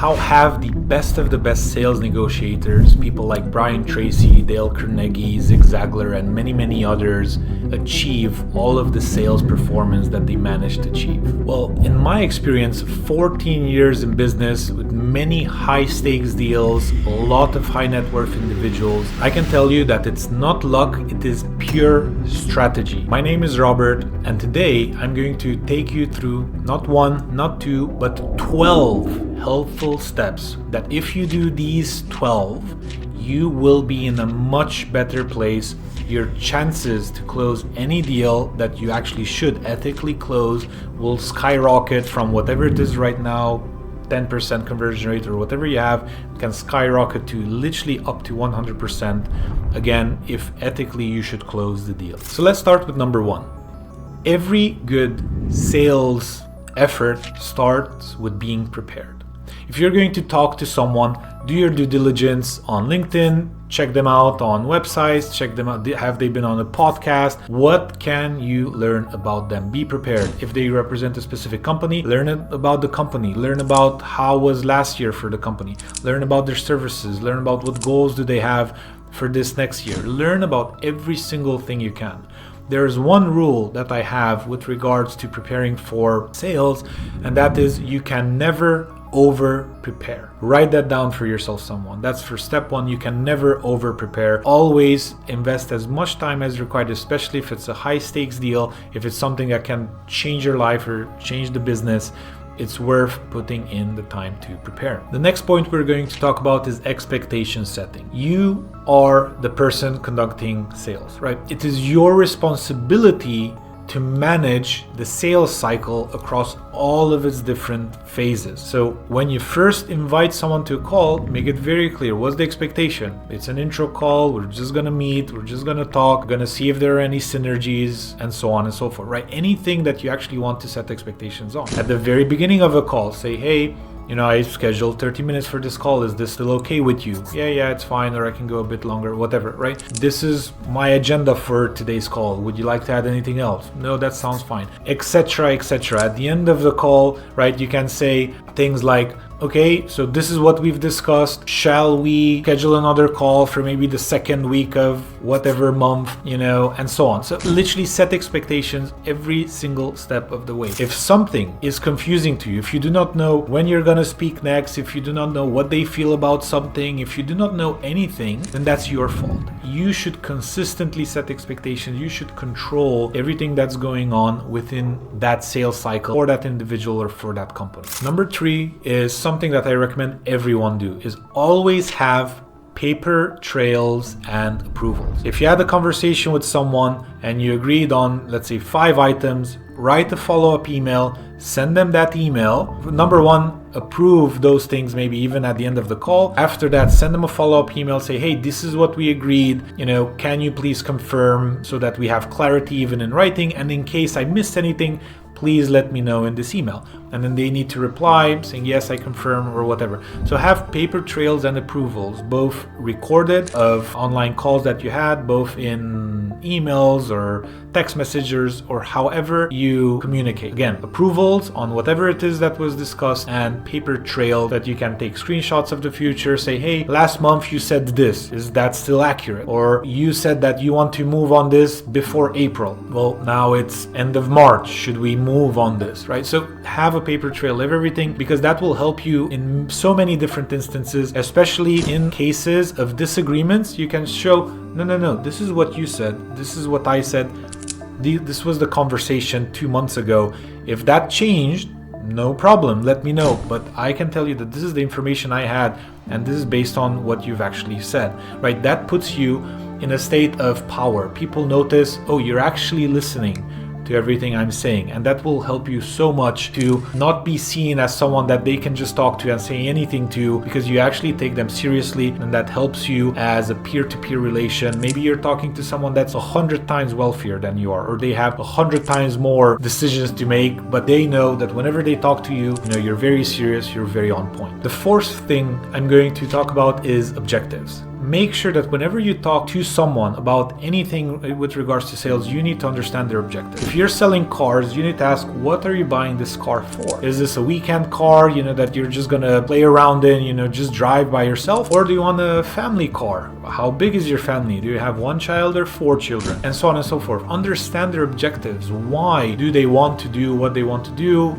how have the best of the best sales negotiators, people like Brian Tracy, Dale Carnegie, Zig Ziglar, and many others achieve all of the sales performance that they managed to achieve? Well, in my experience, 14 years in business with many high stakes deals, a lot of high net worth individuals, I can tell you that it's not luck, it is pure strategy. My name is Robert, and today I'm going to take you through not one, not two, but 12 helpful steps that if you do these 12, you will be in a much better place. Your chances to close any deal that you actually should ethically close will skyrocket from whatever it is right now, 10% conversion rate or whatever you have, can skyrocket to literally up to 100%. Again, if ethically you should close the deal. So let's start with number one. Every good sales effort starts with being prepared. If you're going to talk to someone, do your due diligence on LinkedIn, check them out on websites, check them out, have they been on a podcast? What can you learn about them? Be prepared. If they represent a specific company, learn about the company, learn about how was last year for the company, learn about their services, learn about what goals do they have for this next year. Learn about every single thing you can. There's one rule that I have with regards to preparing for sales, and that is you can never over prepare. Write that down for yourself, someone. That's for step one. You can never over prepare. Always invest as much time as required, especially if it's a high stakes deal, if it's something that can change your life or change the business. It's worth putting in the time to prepare. The next point we're going to talk about is expectation setting. You are the person conducting sales, right? It is your responsibility to manage the sales cycle across all of its different phases. So when you first invite someone to a call, make it very clear. What's the expectation? It's an intro call. We're just going to meet. We're just going to talk. We're going to see if there are any synergies and so on and so forth, right? Anything that you actually want to set expectations on. At the very beginning of a call, say, hey, I scheduled 30 minutes for this call. Is this still okay with you? Yeah, it's fine, or I can go a bit longer, whatever, right? This is my agenda for today's call. Would you like to add anything else? No, that sounds fine, etc., etc. At the end of the call, right, you can say things like, okay, so this is what we've discussed. Shall we schedule another call for maybe the second week of whatever month, and so on. So literally set expectations every single step of the way. If something is confusing to you, if you do not know when you're going to speak next, if you do not know what they feel about something, if you do not know anything, then that's your fault. You should consistently set expectations. You should control everything that's going on within that sales cycle for that individual or for that company. Number 3 is something that I recommend everyone do, is always have paper trails and approvals. If you had a conversation with someone and you agreed on, let's say, 5 items, write a follow-up email, send them that email. Number 1, approve those things maybe even at the end of the call. After that, send them a follow-up email, say, hey, this is what we agreed, can you please confirm, so that we have clarity even in writing, and in case I missed anything, please let me know in this email. And then they need to reply saying, yes, I confirm, or whatever. So have paper trails and approvals, both recorded of online calls that you had, both in emails or text messages or however you communicate. Again, approvals on whatever it is that was discussed, and paper trail that you can take screenshots of the future, say, hey, last month you said this, is that still accurate? Or you said that you want to move on this before April. Well, now it's end of March. Should we move on this, right? So have a paper trail of everything, because that will help you in so many different instances, especially in cases of disagreements. You can show, no, this is what you said, this is what I said, this was the conversation 2 months ago. If that changed, no problem, let me know, but I can tell you that this is the information I had, and this is based on what you've actually said, right? That puts you in a state of power. People notice, oh, you're actually listening to everything I'm saying, and that will help you so much to not be seen as someone that they can just talk to and say anything to, because you actually take them seriously, and that helps you as a peer-to-peer relation. Maybe you're talking to someone that's 100 times wealthier than you are, or they have 100 times more decisions to make, but they know that whenever they talk to you, you're very serious, you're very on point. The 4th thing I'm going to talk about is objectives. make sure that whenever you talk to someone about anything with regards to sales, you need to understand their objective. If you're selling cars, you need to ask, what are you buying this car for? Is this a weekend car, that you're just gonna play around in, just drive by yourself? Or do you want a family car? How big is your family? Do you have 1 child or 4 children? And so on and so forth. Understand their objectives. Why do they want to do what they want to do?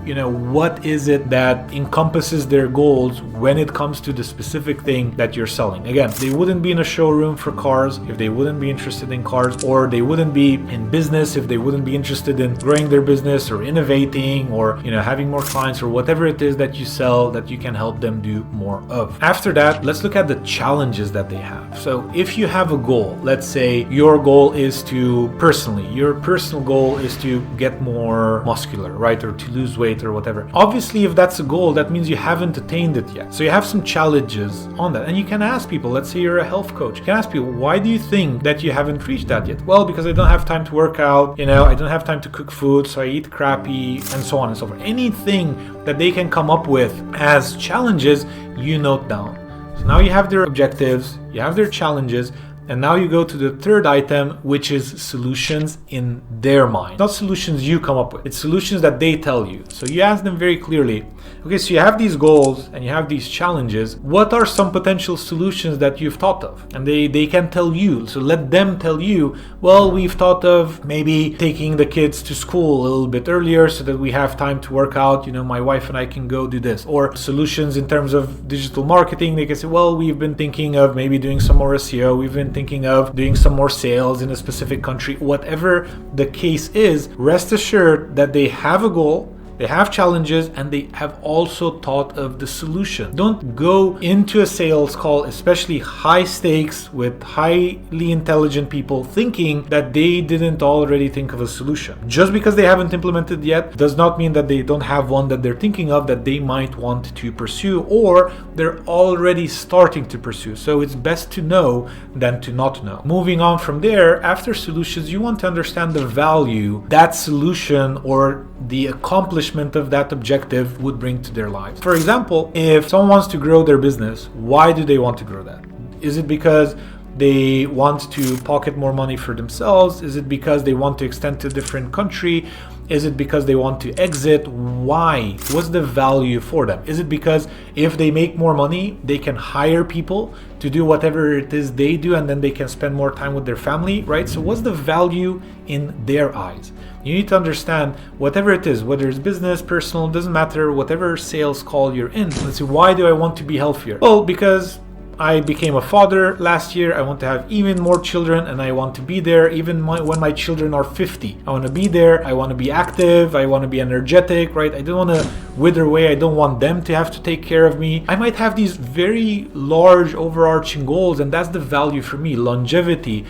What is it that encompasses their goals when it comes to the specific thing that you're selling? Again, they wouldn't be in a showroom for cars if they wouldn't be interested in cars, or they wouldn't be in business if they wouldn't be interested in growing their business or innovating or having more clients or whatever it is that you sell that you can help them do more of. After that, let's look at the challenges that they have. So if you have a goal, let's say your goal is your personal goal is to get more muscular, right? Or to lose weight or whatever. Obviously, if that's a goal, that means you haven't attained it yet. So you have some challenges on that. And you can ask people, let's say you're a health coach, you can ask people, why do you think that you haven't reached that yet? Well, because I don't have time to work out, I don't have time to cook food, so I eat crappy, and so on and so forth. Anything that they can come up with as challenges, you note down. So now you have their objectives, you have their challenges, and now you go to the third item, which is solutions in their mind. Not solutions you come up with. It's solutions that they tell you. So you ask them very clearly, okay, so you have these goals and you have these challenges. What are some potential solutions that you've thought of? And they can tell you. So let them tell you, well, we've thought of maybe taking the kids to school a little bit earlier so that we have time to work out. My wife and I can go do this. Or solutions in terms of digital marketing. They can say, well, we've been thinking of maybe doing some more SEO. We've been thinking of doing some more sales in a specific country. Whatever the case is, rest assured that they have a goal, they have challenges, and they have also thought of the solution. Don't go into a sales call, especially high stakes with highly intelligent people, thinking that they didn't already think of a solution. Just because they haven't implemented yet does not mean that they don't have one that they're thinking of that they might want to pursue, or they're already starting to pursue. So it's best to know than to not know. Moving on from there, after solutions, you want to understand the value that solution or the accomplishment of that objective would bring to their lives. For example, if someone wants to grow their business, why do they want to grow that? Is it because they want to pocket more money for themselves? Is it because they want to extend to a different country? Is it because they want to exit? Why? What's the value for them? Is it because if they make more money, they can hire people to do whatever it is they do, and then they can spend more time with their family, right? So what's the value in their eyes? You need to understand whatever it is, whether it's business, personal, doesn't matter, whatever sales call you're in. Let's say, why do I want to be healthier? Well, because I became a father last year. I want to have even more children, and I want to be there even when my children are 50. I want to be there. I want to be active. I want to be energetic, right? I don't want to wither away. I don't want them to have to take care of me. I might have these very large overarching goals, and that's the value for me. Longevity,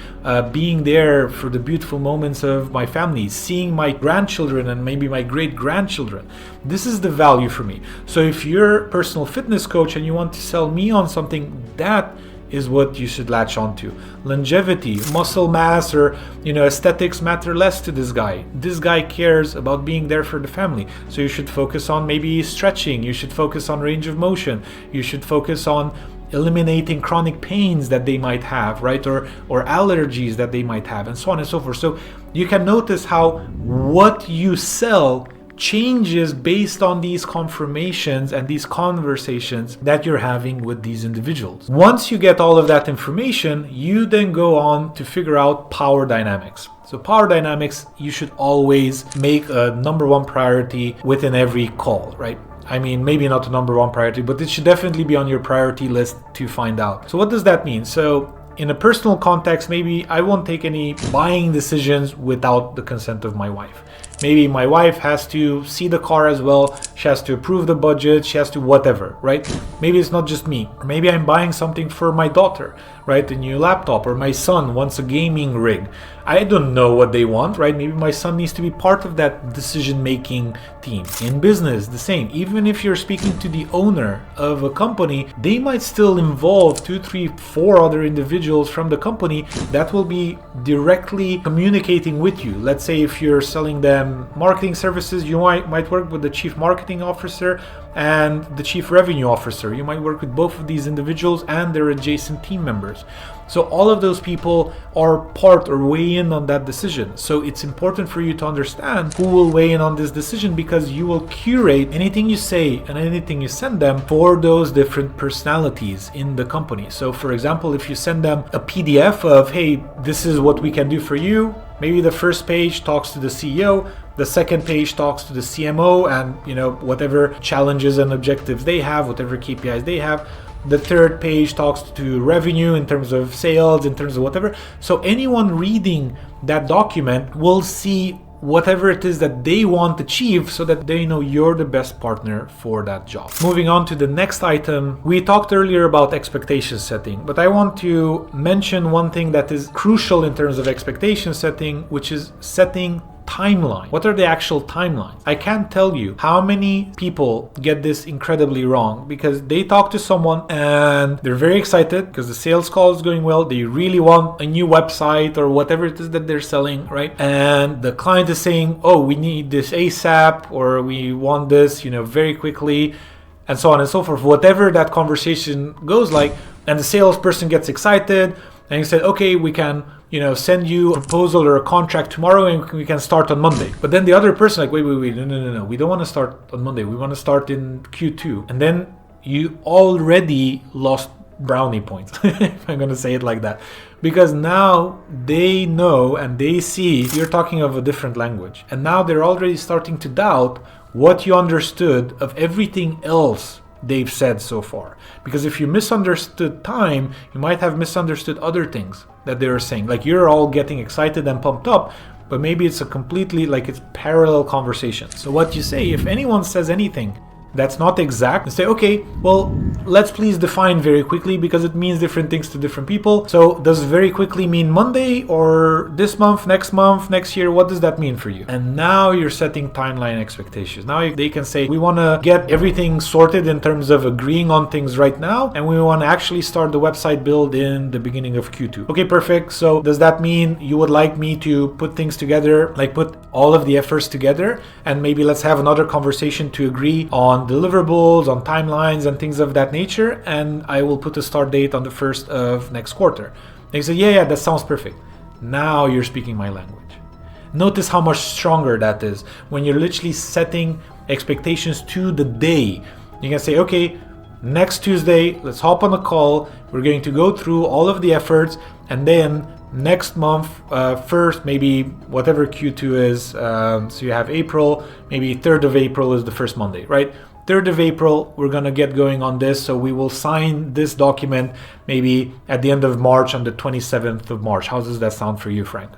being there for the beautiful moments of my family, seeing my grandchildren and maybe my great-grandchildren. This is the value for me. So if you're a personal fitness coach and you want to sell me on something, that is what you should latch onto. Longevity, muscle mass, or aesthetics matter less to this guy. This guy cares about being there for the family. So you should focus on maybe stretching. You should focus on range of motion. You should focus on eliminating chronic pains that they might have, right? Or allergies that they might have, and so on and so forth. So you can notice how what you sell changes based on these confirmations and these conversations that you're having with these individuals. Once you get all of that information, you then go on to figure out power dynamics. So power dynamics, you should always make a number one priority within every call, right? I mean, maybe not a number one priority, but it should definitely be on your priority list to find out. So what does that mean? So in a personal context, maybe I won't take any buying decisions without the consent of my wife. Maybe my wife has to see the car as well. She has to approve the budget. She has to whatever, right? Maybe it's not just me. Or maybe I'm buying something for my daughter, right? A new laptop, or my son wants a gaming rig. I don't know what they want, right? Maybe my son needs to be part of that decision-making team. In business, the same. Even if you're speaking to the owner of a company, they might still involve 2, 3, 4 other individuals from the company that will be directly communicating with you. Let's say if you're selling them marketing services, you might work with the chief marketing officer and the chief revenue officer. You might work with both of these individuals and their adjacent team members. So all of those people are part or weigh in on that decision. So it's important for you to understand who will weigh in on this decision, because you will curate anything you say and anything you send them for those different personalities in the company. So for example, if you send them a PDF of, hey, this is what we can do for you, maybe the first page talks to the CEO, the second page talks to the CMO and, whatever challenges and objectives they have, whatever KPIs they have. The third page talks to revenue in terms of sales, in terms of whatever. So anyone reading that document will see whatever it is that they want achieved, so that they know you're the best partner for that job. Moving on to the next item, we talked earlier about expectation setting, but I want to mention one thing that is crucial in terms of expectation setting, which is setting timeline. What are the actual timelines? I can't tell you how many people get this incredibly wrong, because they talk to someone and they're very excited because the sales call is going well. They really want a new website or whatever it is that they're selling, right? And the client is saying, oh, we need this ASAP, or we want this, very quickly, and so on and so forth. Whatever that conversation goes like, and the salesperson gets excited and he said, okay, we can send you a proposal or a contract tomorrow and we can start on Monday. But then the other person like, wait, no. We don't want to start on Monday. We want to start in Q2. And then you already lost brownie points, if I'm going to say it like that. Because now they know and they see you're talking of a different language. And now they're already starting to doubt what you understood of everything else they've said so far. Because if you misunderstood time, you might have misunderstood other things that they were saying. Like you're all getting excited and pumped up, but maybe it's a completely it's parallel conversation. So what you say, if anyone says anything that's not exact, say, okay, well, let's please define very quickly, because it means different things to different people. So does very quickly mean Monday or this month, next year? What does that mean for you? And now you're setting timeline expectations. Now they can say, we want to get everything sorted in terms of agreeing on things right now, and we want to actually start the website build in the beginning of Q2. Okay, perfect. So does that mean you would like me to put things together, put all of the efforts together, and maybe let's have another conversation to agree on deliverables, on timelines and things of that nature, and I will put a start date on the 1st of next quarter. They say, yeah, that sounds perfect. Now you're speaking my language. Notice how much stronger that is when you're literally setting expectations to the day. You can say, okay, next Tuesday, let's hop on a call. We're going to go through all of the efforts, and then next month, first, maybe whatever Q2 is, so you have April, maybe 3rd of April is the first Monday, right? 3rd of April, we're going to get going on this. So we will sign this document maybe at the end of March, on the 27th of March. How does that sound for you, Frank?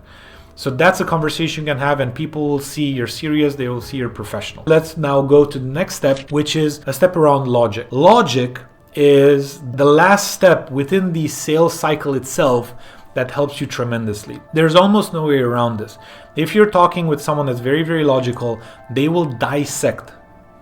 So that's a conversation you can have, and people will see you're serious. They will see you're professional. Let's now go to the next step, which is a step around logic. Logic is the last step within the sales cycle itself that helps you tremendously. There's almost no way around this. If you're talking with someone that's very, very logical, they will dissect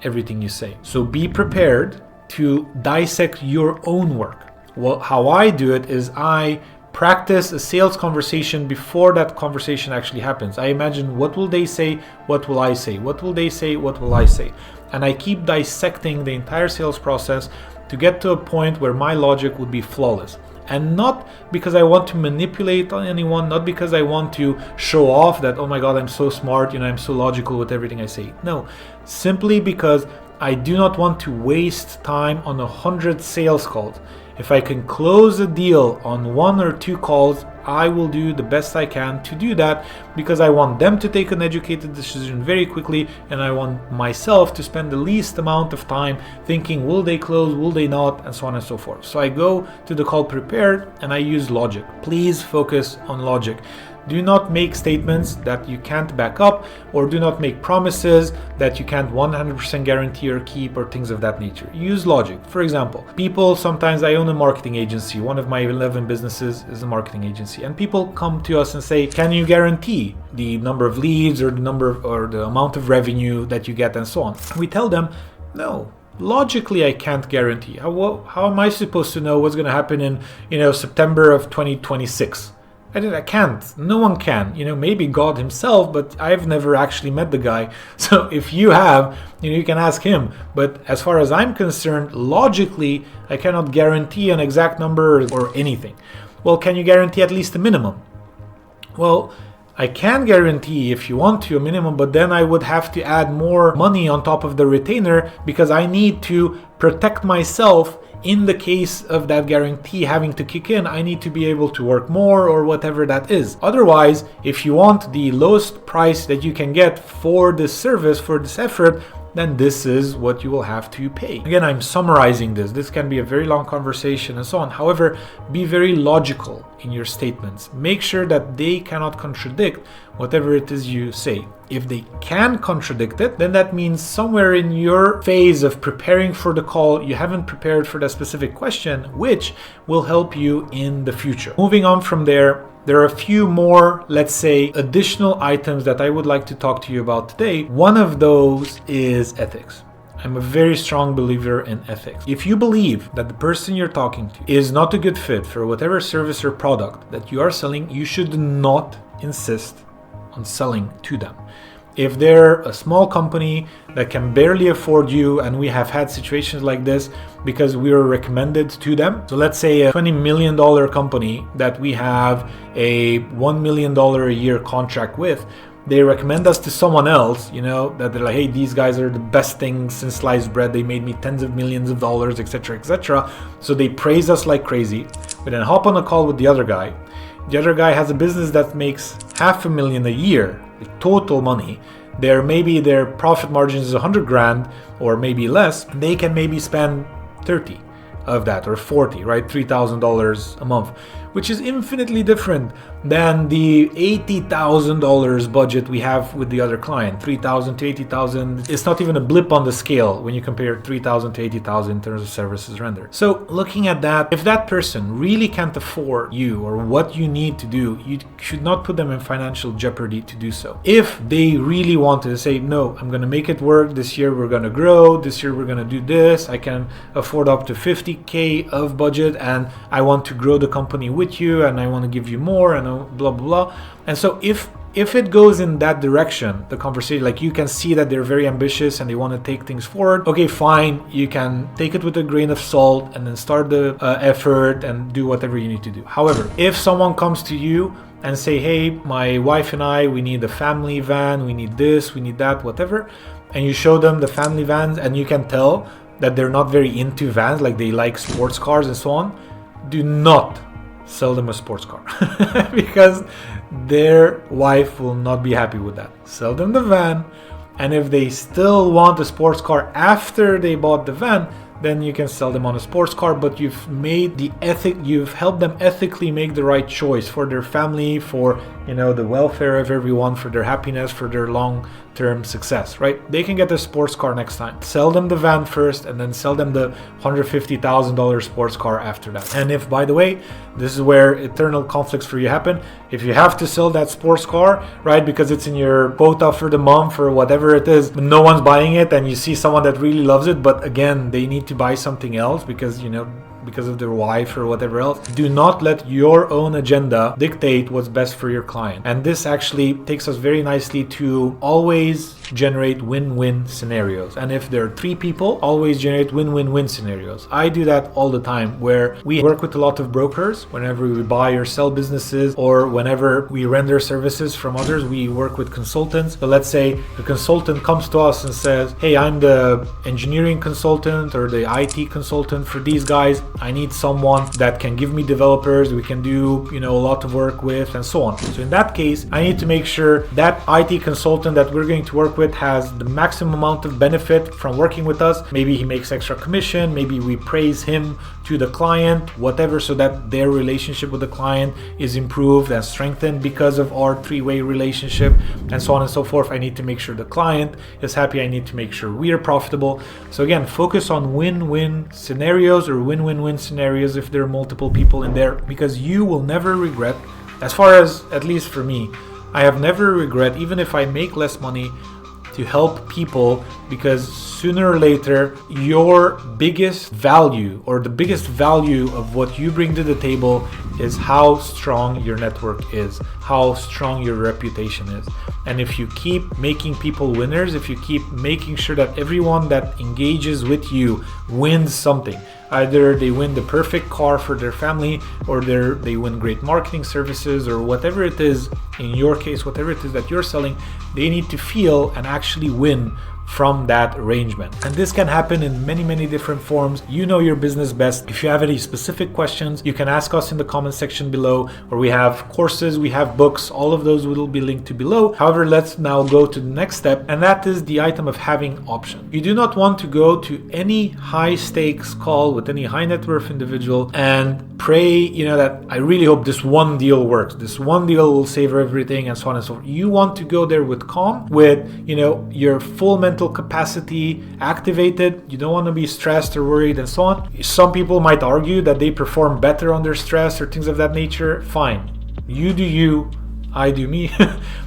everything you say. So be prepared to dissect your own work. Well, how I do it is I practice a sales conversation before that conversation actually happens. I imagine, what will they say? What will I say? What will they say? What will I say? And I keep dissecting the entire sales process to get to a point where my logic would be flawless. And not because I want to manipulate on anyone, not because I want to show off that, oh my God, I'm so smart, I'm so logical with everything I say. No, simply because I do not want to waste time on 100 sales calls. If I can close a deal on 1 or 2 calls, I will do the best I can to do that, because I want them to take an educated decision very quickly, and I want myself to spend the least amount of time thinking, will they close, will they not, and so on and so forth. So I go to the call prepared and I use logic. Please focus on logic. Do not make statements that you can't back up, or do not make promises that you can't 100% guarantee or keep, or things of that nature. Use logic. For example, sometimes I own a marketing agency. One of my 11 businesses is a marketing agency, and people come to us and say, can you guarantee the number of leads or the amount of revenue that you get, and so on? We tell them, no. Logically, I can't guarantee. How am I supposed to know what's going to happen in September of 2026? I can't. No one can. Maybe God himself, but I've never actually met the guy. So if you have, you can ask him. But as far as I'm concerned, logically, I cannot guarantee an exact number or anything. Well, can you guarantee at least a minimum? Well, I can guarantee, if you want to, a minimum, but then I would have to add more money on top of the retainer because I need to protect myself. In the case of that guarantee having to kick in, I need to be able to work more or whatever that is. Otherwise, if you want the lowest price that you can get for this service, for this effort, then this is what you will have to pay. Again, I'm summarizing this. This can be a very long conversation and so on. However, be very logical in your statements. Make sure that they cannot contradict whatever it is you say. If they can contradict it, then that means somewhere in your phase of preparing for the call, you haven't prepared for that specific question, which will help you in the future. Moving on from there are a few more, let's say, additional items that I would like to talk to you about today. One of those is ethics. I'm a very strong believer in ethics. If you believe that the person you're talking to is not a good fit for whatever service or product that you are selling, you should not insist on selling to them. If they're a small company that can barely afford you, and we have had situations like this because we were recommended to them. So let's say a $20 million company that we have a $1 million a year contract with, they recommend us to someone else, that they're like, hey, these guys are the best thing since sliced bread. They made me tens of millions of dollars, etc., etc. So they praise us like crazy. We then hop on a call with the other guy. The other guy has a business that makes $500,000 a year, total money. Maybe their profit margin is 100 grand or maybe less. They can maybe spend 30 of that or 40, right? $3,000 a month, which is infinitely different than the $80,000 budget we have with the other client. 3,000 to 80,000. It's not even a blip on the scale when you compare 3,000 to 80,000 in terms of services rendered. So looking at that, if that person really can't afford you or what you need to do, you should not put them in financial jeopardy to do so. If they really want to say, no, I'm going to make it work. This year we're going to grow. This year we're going to do this. I can afford up to 50K of budget and I want to grow the company with you and I want to give you more and blah, blah, blah. And so if it goes in that direction, the conversation, like you can see that they're very ambitious and they want to take things forward, okay, fine, you can take it with a grain of salt and then start the effort and do whatever you need to do. However, if someone comes to you and say, hey, my wife and I, we need a family van, we need this, we need that, whatever, and you show them the family vans and you can tell that they're not very into vans, like they like sports cars and so on, do not sell them a sports car because their wife will not be happy with that. Sell them the van, and if they still want a sports car after they bought the van, then you can sell them on a sports car, but you've helped them ethically make the right choice for their family, for the welfare of everyone, for their happiness, for their long-term success, right? They can get a sports car next time. Sell them the van first and then sell them the $150,000 sports car after that. And if, by the way, this is where eternal conflicts for you happen, if you have to sell that sports car, right, because it's in your quota for the month or whatever it is, but no one's buying it and you see someone that really loves it, but again, they need to buy something else because of their wife or whatever else, do not let your own agenda dictate what's best for your client. And this actually takes us very nicely to always generate win-win scenarios. And if there are 3 people, always generate win-win-win scenarios. I do that all the time, where we work with a lot of brokers. Whenever we buy or sell businesses, or whenever we render services from others, we work with consultants. So let's say the consultant comes to us and says, hey, I'm the engineering consultant or the IT consultant for these guys. I need someone that can give me developers we can do a lot of work with and so on. So in that case, I need to make sure that IT consultant that we're going to work with has the maximum amount of benefit from working with us. Maybe he makes extra commission, maybe we praise him to the client, whatever, so that their relationship with the client is improved and strengthened because of our 3-way relationship and so on and so forth. I need to make sure the client is happy. I need to make sure we are profitable. So again, focus on win-win scenarios or win-win-win scenarios if there are multiple people in there, because you will never regret, as far as, at least for me, I have never regret, even if I make less money, to help people, because sooner or later your biggest value, or the biggest value of what you bring to the table, is how strong your network is, how strong your reputation is. And if you keep making people winners, if you keep making sure that everyone that engages with you wins something, either they win the perfect car for their family, or they win great marketing services, or whatever it is, in your case, whatever it is that you're selling, they need to feel and actually win from that arrangement. And this can happen in many different forms. You know your business best. If you have any specific questions, you can ask us in the comment section below, or we have courses, we have books, all of those will be linked to below. However, let's now go to the next step, and that is the item of having options. You do not want to go to any high stakes call with any high net worth individual and pray, that I really hope this one deal works. This one deal will save everything, and so on and so forth. You want to go there with calm, with, your full mental capacity activated. You don't want to be stressed or worried and so on. Some people might argue that they perform better under stress or things of that nature. Fine. You do you, I do me.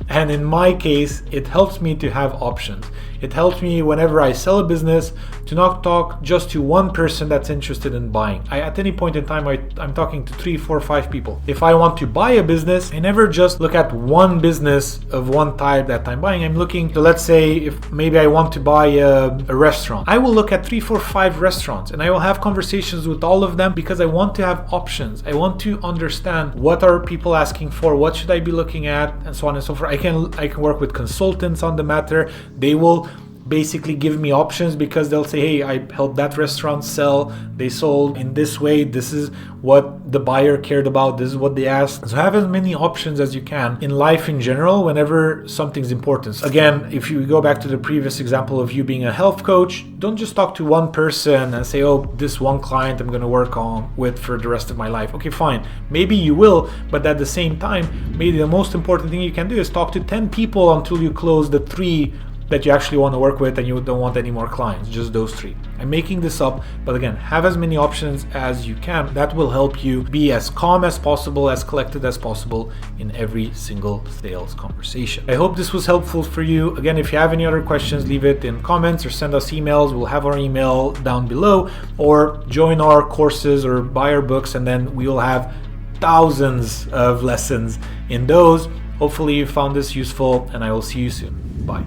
And in my case, it helps me to have options. It helps me whenever I sell a business to not talk just to one person that's interested in buying. At any point in time, I'm talking to 3, 4, 5 people. If I want to buy a business, I never just look at one business of one type that I'm buying. I'm looking to, let's say, if maybe I want to buy a restaurant, I will look at 3, 4, 5 restaurants, and I will have conversations with all of them, because I want to have options. I want to understand what are people asking for, what should I be looking at, and so on and so forth. I can work with consultants on the matter. They will basically give me options, because they'll say, hey, I helped that restaurant sell, they sold in this way, this is what the buyer cared about, this is what they asked. So have as many options as you can in life in general whenever something's important. Again, if you go back to the previous example of you being a health coach, don't just talk to one person and say, oh, this one client I'm going to work on with for the rest of my life. Okay, fine, maybe you will, but at the same time, maybe the most important thing you can do is talk to 10 people until you close the 3 that you actually want to work with, and you don't want any more clients, just those 3. I'm making this up, but again, have as many options as you can. That will help you be as calm as possible, as collected as possible in every single sales conversation. I hope this was helpful for you. Again, if you have any other questions, leave it in comments or send us emails. We'll have our email down below, or join our courses or buy our books, and then we will have thousands of lessons in those. Hopefully you found this useful, and I will see you soon. Bye.